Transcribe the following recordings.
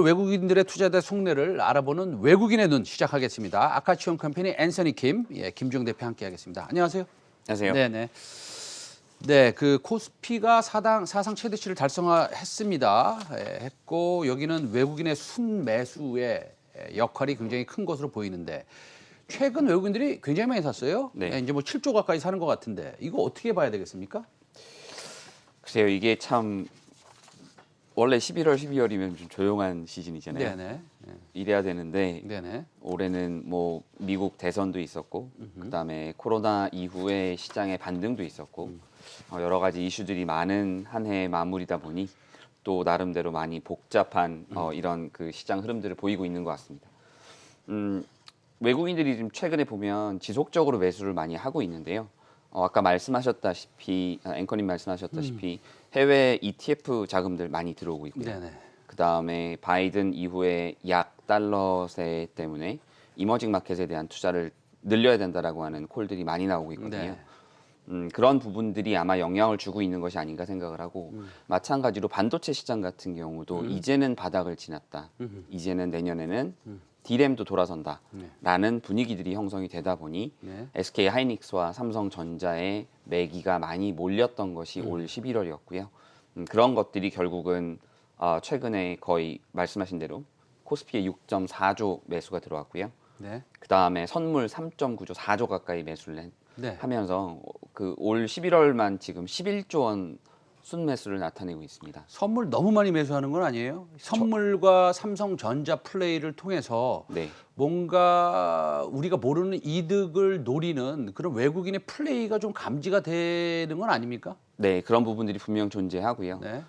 외국인들의 투자대 속내를 알아보는 외국인의 눈 시작하겠습니다. 아카치온 컴퍼니 앤서니 김, 김주영 대표 함께하겠습니다. 안녕하세요. 안녕하세요. 네네. 네, 그 코스피가 사상 최대치를 달성했습니다. 했고 여기는 외국인의 순매수의 역할이 굉장히 큰 것으로 보이는데 최근 외국인들이 굉장히 많이 샀어요. 네. 이제 뭐 7조 가까이 사는 것 같은데 이거 어떻게 봐야 되겠습니까? 글쎄요, 이게 참 원래 11월, 12월이면 좀 조용한 시즌이잖아요. 네네. 이래야 되는데 네네. 올해는 뭐 미국 대선도 있었고 그다음에 코로나 이후에 시장의 반등도 있었고 여러 가지 이슈들이 많은 한 해 마무리다 보니 또 나름대로 많이 복잡한 이런 그 시장 흐름들을 보이고 있는 것 같습니다. 외국인들이 좀 최근에 보면 지속적으로 매수를 많이 하고 있는데요. 아까 말씀하셨다시피 앵커님 말씀하셨다시피 해외 ETF 자금들 많이 들어오고 있고요. 네네. 그다음에 바이든 이후에 약 달러세 때문에 이머징 마켓에 대한 투자를 늘려야 된다라고 하는 콜들이 많이 나오고 있거든요. 네. 그런 부분들이 아마 영향을 주고 있는 것이 아닌가 생각을 하고 마찬가지로 반도체 시장 같은 경우도 이제는 바닥을 지났다. 이제는 내년에는 D램도 돌아선다라는 분위기들이 형성이 되다 보니 네. SK 하이닉스와 삼성전자의 매기가 많이 몰렸던 것이 올 11월이었고요. 그런 것들이 결국은 최근에 거의 말씀하신 대로 코스피에 6.4조 매수가 들어왔고요. 네. 그 다음에 선물 3.9조, 4조 가까이 매수를 네. 하면서 그 올 11월만 지금 11조 원 순매수를 나타내고 있습니다. 선물 너무 많이 매수하는 건 아니에요? 선물과 삼성전자 플레이를 통해서 네. 뭔가 우리가 모르는 이득을 노리는 그런 외국인의 플레이가 좀 감지가 되는 건 아닙니까? 네, 그런 부분들이 분명 존재하고요. 네.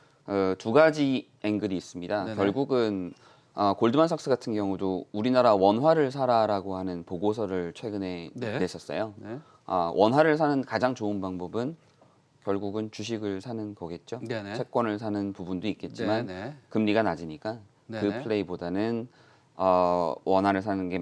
두 가지 앵글이 있습니다. 네네. 결국은 골드만삭스 같은 경우도 우리나라 원화를 사라라고 하는 보고서를 최근에 네. 냈었어요. 네. 원화를 사는 가장 좋은 방법은 결국은 주식을 사는 거겠죠. 네네. 채권을 사는 부분도 있겠지만 네네. 금리가 낮으니까 네네. 그 플레이보다는 원화를 사는 게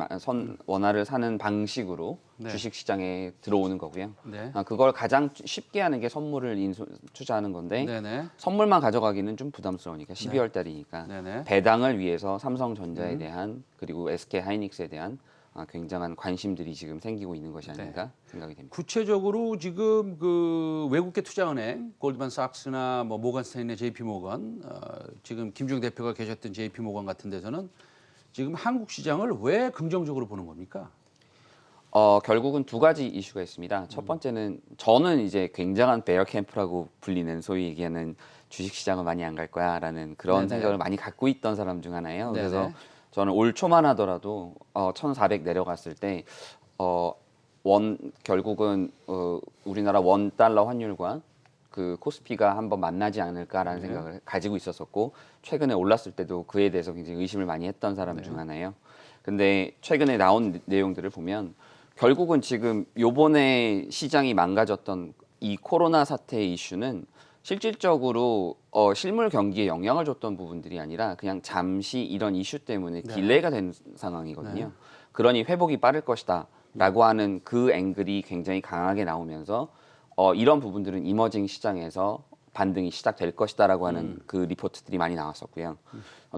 원화를 사는 방식으로 네. 주식 시장에 들어오는 거고요. 네. 그걸 가장 쉽게 하는 게 선물을 투자하는 건데 네네. 선물만 가져가기는 좀 부담스러우니까 12월 달이니까 네네. 배당을 위해서 삼성전자에 대한 그리고 SK 하이닉스에 대한 굉장한 관심들이 지금 생기고 있는 것이 아닌가 생각이 됩니다. 구체적으로 지금 그 외국계 투자은행 골드만삭스나 뭐 모건스탠리나 JP모건 지금 김중 대표가 계셨던 JP모건 같은 데서는 지금 한국 시장을 왜 긍정적으로 보는 겁니까? 결국은 두 가지 이슈가 있습니다. 첫 번째는 저는 이제 굉장한 베어 캠프라고 불리는 소위 얘기하는 주식 시장을 많이 안 갈 거야라는 그런 네네. 생각을 많이 갖고 있던 사람 중 하나예요. 네네. 그래서 저는 올 초만 하더라도 1,400 내려갔을 때 결국은 우리나라 원 달러 환율과 그 코스피가 한번 만나지 않을까라는 생각을 가지고 있었었고 최근에 올랐을 때도 그에 대해서 굉장히 의심을 많이 했던 사람 중 하나예요. 근데 최근에 나온 내용들을 보면 결국은 지금 요번에 시장이 망가졌던 이 코로나 사태의 이슈는 실질적으로 실물 경기에 영향을 줬던 부분들이 아니라 그냥 잠시 이런 이슈 때문에 딜레이가 된 상황이거든요. 그러니 회복이 빠를 것이다 라고 하는 그 앵글이 굉장히 강하게 나오면서 이런 부분들은 이머징 시장에서 반등이 시작될 것이다라고 하는 그 리포트들이 많이 나왔었고요.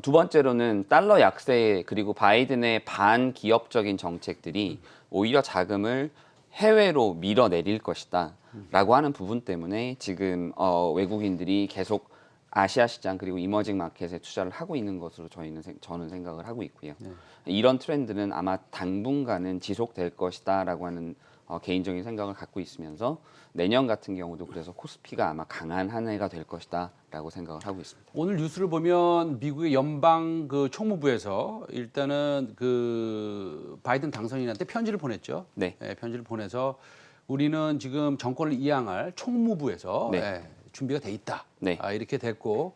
두 번째로는 달러 약세 그리고 바이든의 반기업적인 정책들이 오히려 자금을 해외로 밀어내릴 것이다라고 하는 부분 때문에 지금 외국인들이 계속 아시아 시장 그리고 이머징 마켓에 투자를 하고 있는 것으로 저는 생각을 하고 있고요. 이런 트렌드는 아마 당분간은 지속될 것이다라고 하는 개인적인 생각을 갖고 있으면서 내년 같은 경우도 그래서 코스피가 아마 강한 한 해가 될 것이다라고 생각을 하고 있습니다. 오늘 뉴스를 보면 미국의 연방 그 총무부에서 일단은 그 바이든 당선인한테 편지를 보냈죠. 네. 편지를 보내서 우리는 지금 정권을 이양할 총무부에서 네. 준비가 돼 있다. 네. 이렇게 됐고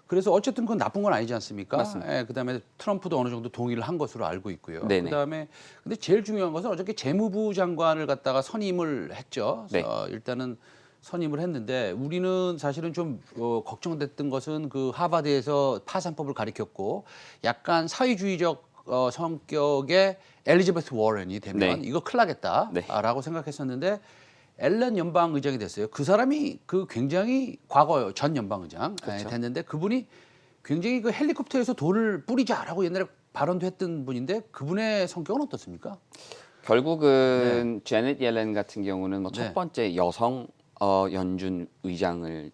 그래서 어쨌든 그건 나쁜 건 아니지 않습니까? 맞습니다. 그다음에 트럼프도 어느 정도 동의를 한 것으로 알고 있고요. 네네. 그다음에 근데 제일 중요한 것은 어저께 재무부 장관을 갖다가 선임을 했죠. 네. 일단은 선임을 했는데 우리는 사실은 좀 걱정됐던 것은 그 하버드에서 파산법을 가리켰고 약간 사회주의적 성격의 엘리자베스 워런이 되면 네. 이거 큰일 나겠다라고 생각했었는데 앨런 연방 의장이 됐어요. 그 사람이 그 굉장히 과거 전 연방 의장 그렇죠. 됐는데 그분이 굉장히 그 헬리콥터에서 돈을 뿌리자라고 옛날에 발언도 했던 분인데 그분의 성격은 어떻습니까? 결국은 제넷 옐렌 같은 경우는 뭐 네. 첫 번째 여성 연준 의장을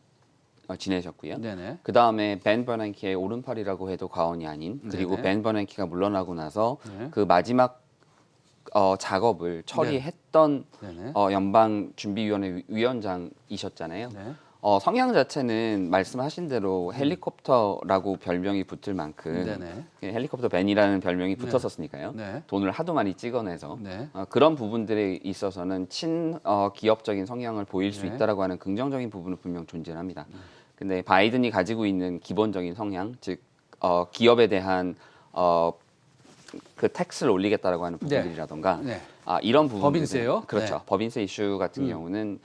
지내셨고요. 네네. 그 다음에 벤 버냉키의 오른팔이라고 해도 과언이 아닌, 그리고 네네. 벤 버냉키가 물러나고 나서 네. 그 마지막 작업을 처리했던 네네. 연방준비위원회 위원장이셨잖아요. 네. 성향 자체는 말씀하신 대로 헬리콥터라고 별명이 붙을 만큼 네네. 헬리콥터 벤이라는 별명이 붙었었으니까요. 네. 돈을 하도 많이 찍어내서 네. 그런 부분들에 있어서는 기업적인 성향을 보일 수 네. 있다라고 하는 긍정적인 부분은 분명 존재합니다. 근데 바이든이 가지고 있는 기본적인 성향, 즉 기업에 대한 그 텍스를 올리겠다라고 하는 부분들이라던가 네. 이런 부분들 법인세요? 그렇죠. 네. 법인세 이슈 같은 경우는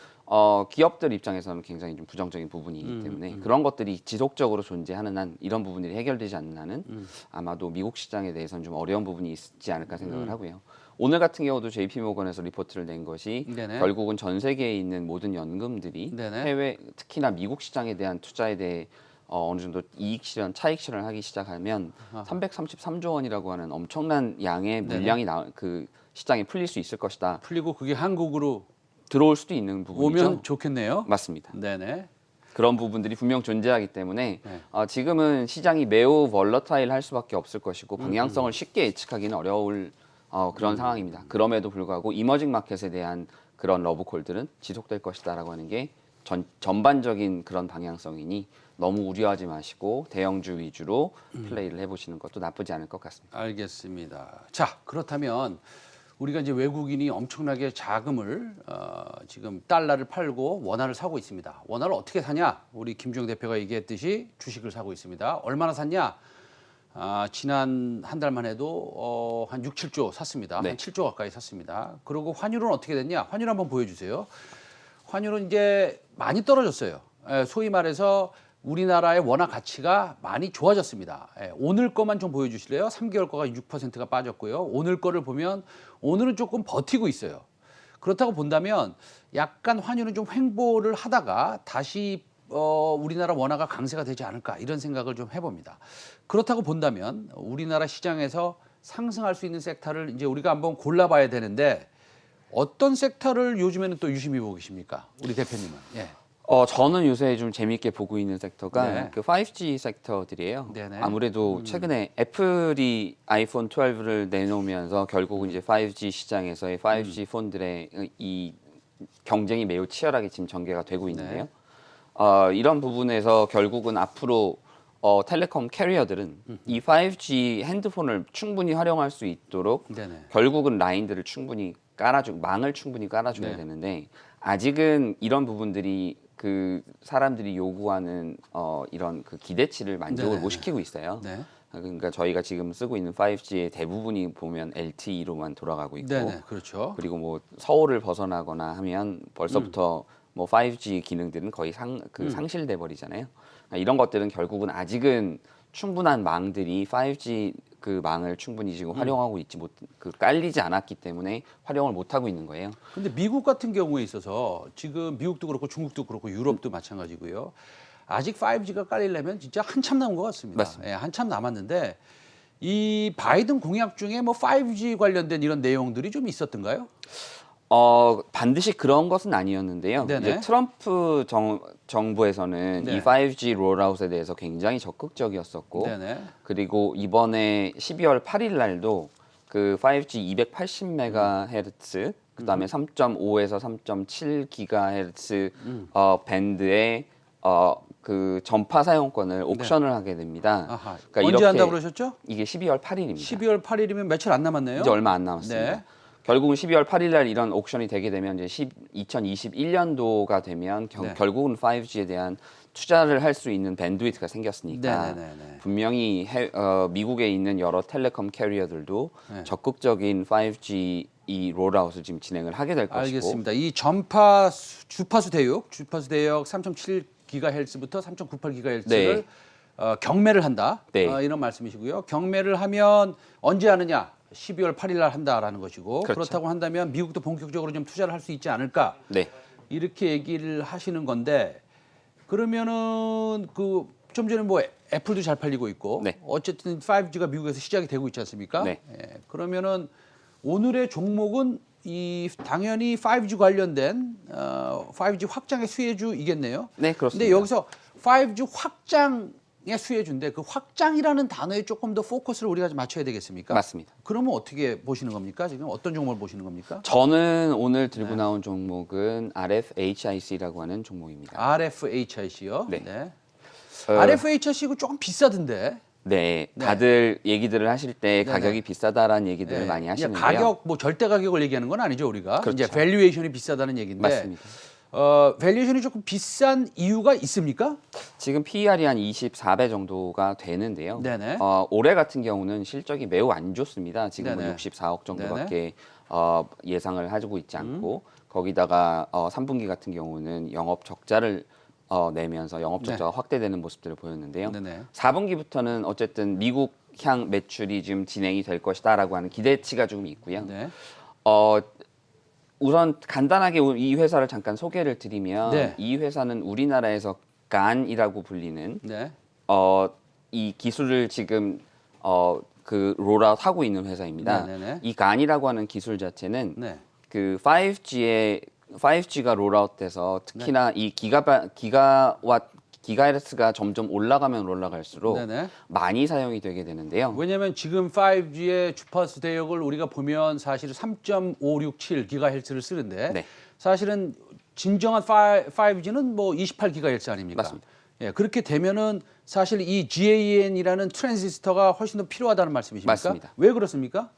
기업들 입장에서는 굉장히 좀 부정적인 부분이기 때문에 그런 것들이 지속적으로 존재하는 한 이런 부분들이 해결되지 않는 한은 아마도 미국 시장에 대해서는 좀 어려운 부분이 있지 않을까 생각을 하고요. 오늘 같은 경우도 JP모건에서 리포트를 낸 것이 네네. 결국은 전 세계에 있는 모든 연금들이 네네. 해외 특히나 미국 시장에 대한 투자에 대해 어느 정도 이익 실현, 차익 실현을 하기 시작하면 333조 원이라고 하는 엄청난 양의 물량이 그 시장에 풀릴 수 있을 것이다. 풀리고 그게 한국으로 들어올 수도 있는 부분이죠. 오면 좋겠네요. 맞습니다. 네네. 그런 부분들이 분명 존재하기 때문에 네. 지금은 시장이 매우 벌러타일 할 수밖에 없을 것이고 방향성을 쉽게 예측하기는 어려울 그런 상황입니다. 그럼에도 불구하고 이머징 마켓에 대한 그런 러브콜들은 지속될 것이다라고 하는 게 전반적인 그런 방향성이니 너무 우려하지 마시고 대형주 위주로 플레이를 해보시는 것도 나쁘지 않을 것 같습니다. 알겠습니다. 자, 그렇다면 우리가 이제 외국인이 엄청나게 자금을 지금 달러를 팔고 원화를 사고 있습니다. 원화를 어떻게 사냐? 우리 김주영 대표가 얘기했듯이 주식을 사고 있습니다. 얼마나 샀냐? 지난 한 달만 해도 한 6, 7조 샀습니다. 네. 한 7조 가까이 샀습니다. 그리고 환율은 어떻게 됐냐? 환율 한번 보여주세요. 환율은 이제 많이 떨어졌어요. 소위 말해서 우리나라의 원화 가치가 많이 좋아졌습니다. 오늘 거만 좀 보여주실래요? 3개월 거가 6%가 빠졌고요. 오늘 거를 보면 오늘은 조금 버티고 있어요. 그렇다고 본다면 약간 환율은 좀 횡보를 하다가 다시 우리나라 원화가 강세가 되지 않을까 이런 생각을 좀 해봅니다. 그렇다고 본다면 우리나라 시장에서 상승할 수 있는 섹터를 이제 우리가 한번 골라봐야 되는데 어떤 섹터를 요즘에는 또 유심히 보고 계십니까? 우리 대표님은. 예. 저는 요새 좀 재미있게 보고 있는 섹터가 네. 그 5G 섹터들이에요. 네네. 아무래도 최근에 애플이 아이폰 12를 내놓으면서 결국은 이제 5G 시장에서의 5G 폰들의 이 경쟁이 매우 치열하게 지금 전개가 되고 있는데요. 이런 부분에서 결국은 앞으로 텔레콤 캐리어들은 이 5G 핸드폰을 충분히 활용할 수 있도록 네네. 결국은 라인들을 충분히 망을 충분히 깔아줘야 네. 되는데 아직은 이런 부분들이 그 사람들이 요구하는 이런 그 기대치를 만족을 네네. 못 시키고 있어요. 네. 그러니까 저희가 지금 쓰고 있는 5G의 대부분이 보면 LTE로만 돌아가고 있고 네네. 그렇죠. 그리고 뭐 서울을 벗어나거나 하면 벌써부터 뭐 5G 기능들은 거의 상실돼 버리잖아요. 그러니까 이런 것들은 결국은 아직은 충분한 망들이 5G 그 망을 충분히 지금 활용하고 있지 깔리지 않았기 때문에 활용을 못 하고 있는 거예요. 근데 미국 같은 경우에 있어서 지금 미국도 그렇고 중국도 그렇고 유럽도 마찬가지고요. 아직 5G가 깔리려면 진짜 한참 남은 것 같습니다. 맞습니다. 예, 한참 남았는데 이 바이든 공약 중에 뭐 5G 관련된 이런 내용들이 좀 있었던가요? 반드시 그런 것은 아니었는데요. 네네. 이제 트럼프 정부에서는 네. 이 5G 롤아웃에 대해서 굉장히 적극적이었었고, 네네. 그리고 이번에 12월 8일 날도 그 5G 280MHz, 그다음에 3.5에서 3.7 GHz 밴드의 그 전파 사용권을 옥션을 하게 됩니다. 아하. 그러니까 언제 이렇게 한다고 그러셨죠? 이게 12월 8일입니다. 12월 8일이면 며칠 안 남았네요. 이제 얼마 안 남았습니다. 네. 결국은 12월 8일 날 이런 옥션이 되게 되면 이제 2021년도가 되면 네. 결국은 5G에 대한 투자를 할 수 있는 밴드위트가 생겼으니까 네네네네. 분명히 미국에 있는 여러 텔레콤 캐리어들도 네. 적극적인 5G 이 롤아웃을 지금 진행을 하게 될 것이고 알겠습니다. 이 주파수 대역 3.7GHz부터 3.98GHz를 네. 경매를 한다. 네. 이런 말씀이시고요. 경매를 하면 언제 하느냐? 12월 8일 날 한다라는 것이고 그렇죠. 그렇다고 한다면 미국도 본격적으로 좀 투자를 할 수 있지 않을까? 네. 이렇게 얘기를 하시는 건데 그러면은 그 좀 전에 뭐 애플도 잘 팔리고 있고 네. 어쨌든 5G가 미국에서 시작이 되고 있지 않습니까? 네. 그러면은 오늘의 종목은 이 당연히 5G 관련된 5G 확장의 수혜주이겠네요. 네, 그렇습니다. 근데 여기서 5G 확장의 수혜주인데 그 확장이라는 단어에 조금 더 포커스를 우리가 좀 맞춰야 되겠습니까? 맞습니다. 그러면 어떻게 보시는 겁니까? 지금 어떤 종목을 보시는 겁니까? 저는 오늘 들고 나온 종목은 RFHIC라고 하는 종목입니다. RFHIC요. 네. RFHIC가 조금 비싸던데. 네, 네. 다들 얘기들을 하실 때 네네. 가격이 비싸다라는 얘기들을 많이 그냥 하시는데요. 가격 뭐 절대 가격을 얘기하는 건 아니죠 우리가. 그렇죠. 이제 밸류에이션이 비싸다는 얘기인데. 맞습니다. 밸류에이션이 조금 비싼 이유가 있습니까? 지금 PER이 한 24배 정도가 되는데요. 네네. 올해 같은 경우는 실적이 매우 안 좋습니다. 지금 뭐 네네. 64억 정도밖에 예상을 하고 있지 않고 거기다가 3분기 같은 경우는 영업 적자를 내면서 영업 적자가 확대되는 모습들을 보였는데요. 네네. 4분기부터는 어쨌든 미국 향 매출이 좀 진행이 될 것이다라고 하는 기대치가 조금 있고요. 네. 우선 간단하게 이 회사를 잠깐 소개를 드리면 네. 이 회사는 우리나라에서 간이라고 불리는 네. 이 기술을 지금 그 롤아웃 하고 있는 회사입니다. 네네네. 이 간이라고 하는 기술 자체는 네. 그 5G가 롤아웃돼서 특히나 이 기가헤르츠가 점점 올라가면 올라갈수록 네네. 많이 사용이 되게 되는데요. 왜냐하면 지금 5G의 주파수 대역을 우리가 보면 사실 3.567 기가헤르츠를 쓰는데 네. 사실은 진정한 5G는 뭐 28 기가헤르츠 아닙니까? 맞습니다. 예, 그렇게 되면은 사실 이 GAN이라는 트랜지스터가 훨씬 더 필요하다는 말씀이십니까? 맞습니다. 왜 그렇습니까?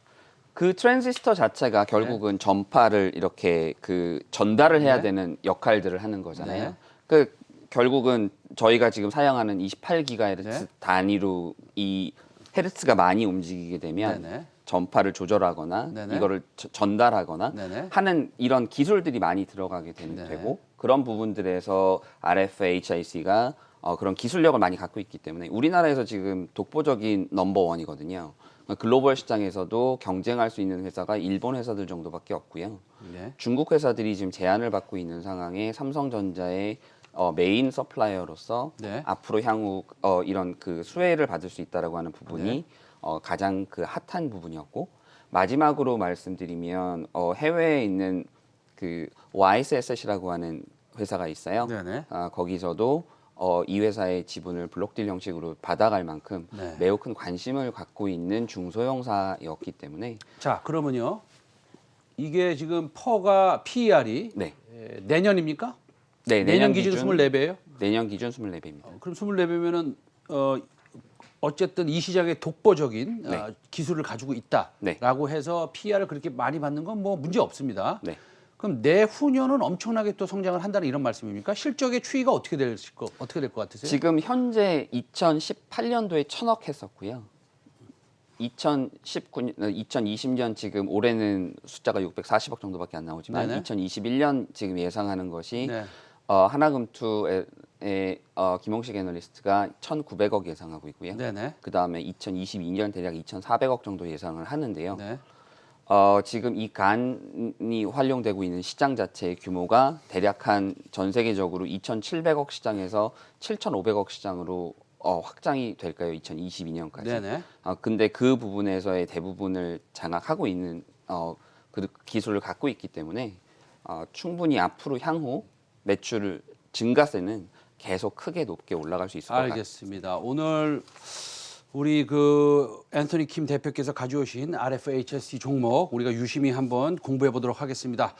그 트랜지스터 자체가 결국은 전파를 이렇게 그 전달을 해야 네. 되는 역할들을 하는 거잖아요. 네. 그 결국은 저희가 지금 사용하는 28GHz 네. 단위로 이 헤르츠가 많이 움직이게 되면 네네. 전파를 조절하거나 네네. 이거를 전달하거나 네네. 하는 이런 기술들이 많이 들어가게 네네. 되고 그런 부분들에서 RFHIC가 그런 기술력을 많이 갖고 있기 때문에 우리나라에서 지금 독보적인 넘버원이거든요. 글로벌 시장에서도 경쟁할 수 있는 회사가 일본 회사들 정도밖에 없고요. 네. 중국 회사들이 지금 제한을 받고 있는 상황에 삼성전자의 메인 서플라이어로서 네. 앞으로 향후 이런 그 수혜를 받을 수 있다라고 하는 부분이 네. 가장 그 핫한 부분이었고 마지막으로 말씀드리면 해외에 있는 그 YSS이라고 하는 회사가 있어요. 네네. 거기서도 이 회사의 지분을 블록딜 형식으로 받아갈 만큼 네. 매우 큰 관심을 갖고 있는 중소형사였기 때문에 자, 그러면요. 이게 지금 퍼가 PER이 네. 내년입니까? 네, 내년 기준 24배예요? 내년 기준 24배입니다. 그럼 24배면은 어쨌든 이 시장에 독보적인 네. 기술을 가지고 네. 있다라고 해서 PER을 그렇게 많이 받는 건 뭐 문제 없습니다. 네. 그럼 내후년은 엄청나게 또 성장을 한다는 이런 말씀입니까? 실적의 추이가 어떻게 될 것 같으세요? 지금 현재 2018년도에 1,000억 했었고요. 2020년 지금 올해는 숫자가 640억 정도밖에 안 나오지만 네네. 2021년 지금 예상하는 것이 네. 하나금투의 김홍식 애널리스트가 1,900억 예상하고 있고요. 네네. 그 다음에 2022년 대략 2,400억 정도 예상을 하는데요. 네. 지금 이 간이 활용되고 있는 시장 자체의 규모가 대략 한 전 세계적으로 2,700억 시장에서 7,500억 시장으로 확장이 될까요? 2022년까지. 네네. 근데 그 부분에서의 대부분을 장악하고 있는 그 기술을 갖고 있기 때문에 충분히 앞으로 향후 매출 증가세는 계속 크게 높게 올라갈 수 있을 것 같습니다. 알겠습니다. 오늘 우리 그 앤서니 킴 대표께서 가져오신 RFHSC 종목 우리가 유심히 한번 공부해 보도록 하겠습니다.